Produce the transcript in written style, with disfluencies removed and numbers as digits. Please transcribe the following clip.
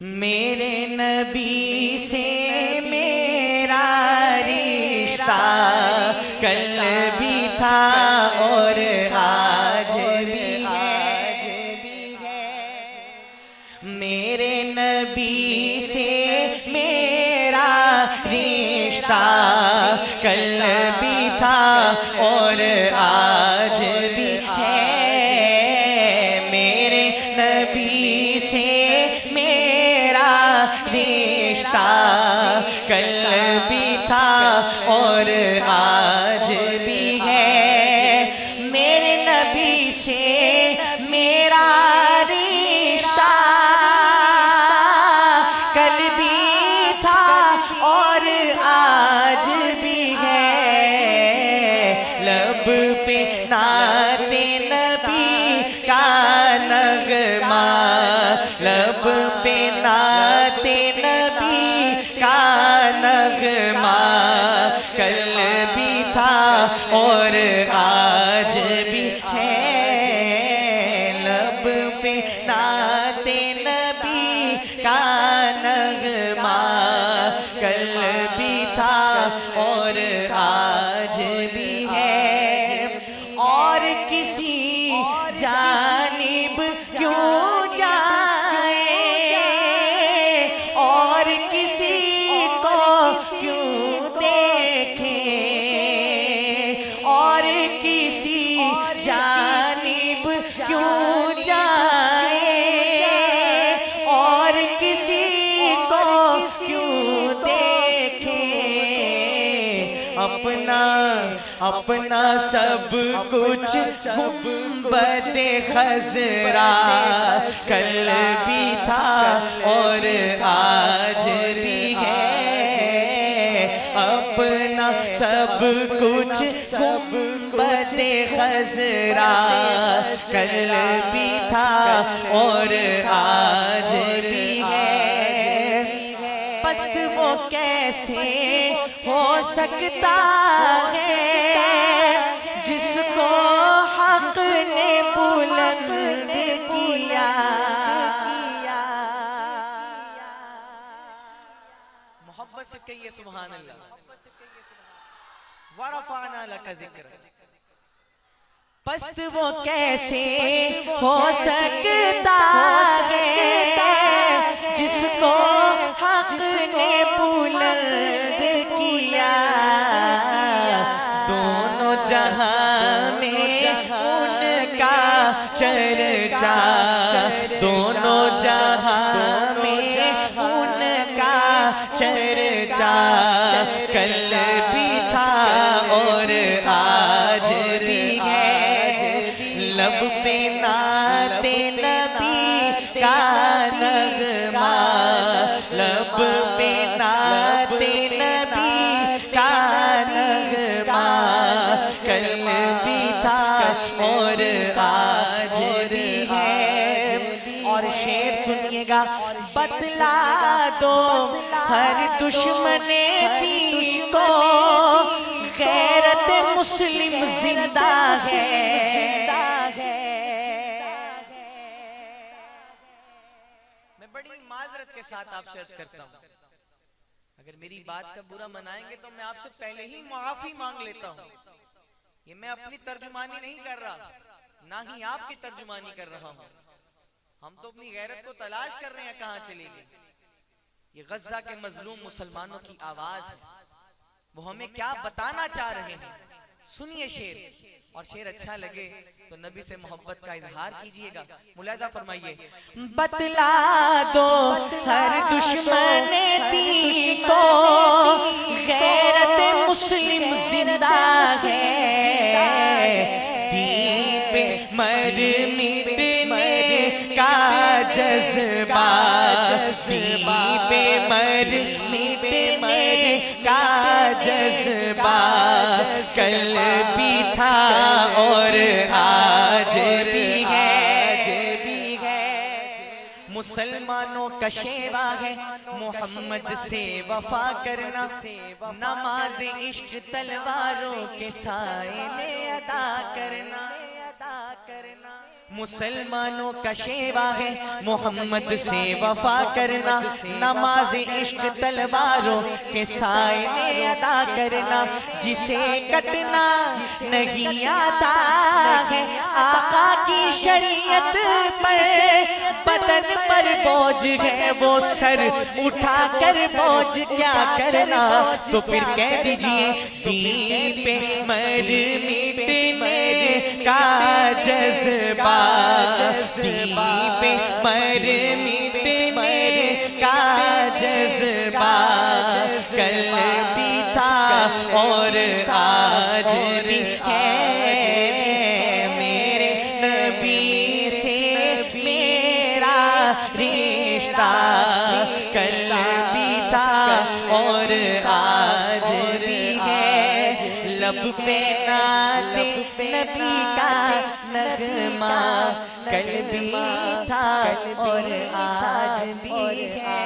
मेरे नबी से मेरा रिश्ता कल भी था और आज भी है। मेरे नबी से मेरा रिश्ता कल भी था और आज भी है। मेरे नबी से रिश्ता कल भी था और आज भी है। मेरे नबी से मेरा रिश्ता कल भी था और आज भी है। लब पे नाते नबी का नगमा, लब पे नाते नबी का नगमा कल भी था और आज भी है। लब पे नाते नबी का नगमा कल भी था और आज भी है। और किसी जानिब क्यों जाए और किसी को क्यों देखे, और किसी जानिब क्यों जाए और किसी को क्यों देखे। अपना सब कुछ गुंबद खज़रा कल भी था और आज भी है। अपना सब कुछ गुंबद खज़रा कल भी था और आज भी है। पस्त वो कैसे हो सकता है जिसको हक ने बुलंद किया। मोहब्बत से कहिए सुभान अल्लाह। वरफ़अना लका ज़िक्र। पस्त वो कैसे हो सकता है जिसको हक ने बुलंद किया। दोनों जहां में उनका चर्चा, दोनों जहां में उनका चर्चा कल भी था और आज भी है। लब पे नाते नबी का नगमा, लब पे नाते नबी का नगमा कल भी था और आज भी है। और शेर सुनिएगा। बतला दो हर दुश्मने दी को गैरत मुस्लिम जिंदा है। मैं बड़ी माजरत के साथ आपसे अर्ज करता हूँ, अगर मेरी बात का बुरा मनाएंगे तो मैं आपसे पहले ही माफी मांग लेता हूँ। ये मैं अपनी तर्जुमानी नहीं कर रहा, ना ही आपकी तर्जुमानी कर रहा हूँ। हम तो अपनी गैरत को तलाश कर रहे हैं कहाँ चली गई। ये गज़्ज़ा के मजलूम मुसलमानों की आवाज है, वो हमें क्या बताना चाह रहे हैं। सुनिए शेर, और शेर अच्छा लगे तो नबी से मोहब्बत का इजहार कीजिएगा। मुलाजा फरमाइए। बतला दो हर दुश्मन दी को गैरत मुस्लिम जिंदा है। दीपे मर मिटने का जज्बा, दीपे मर मिटने का जज्बा कल भी था और आज भी है। मुसलमानों का शेवा है मोहम्मद से वफा करना, नमाज इश्क तलवारों के साए में अदा करना। मुसलमानों का शेवा है मोहम्मद से वफा करना, नमाज इश्क तलवारों के साए में अदा करना, जिसे कटना नहीं आता है आका की शरीयत पर, बदन पर बोझ है वो सर उठा कर बोझ क्या करना। तो फिर कह दीजिए दीन पे मर मिटने का जज्बा, दीन पे मर मिटने का जज्बा, कल भी था और आज भी है, मेरे नबी से मेरा रिश्ता, कल भी था और आज भी है, लब पे नाते नबी का नगमा, कल भी था और आज भी है।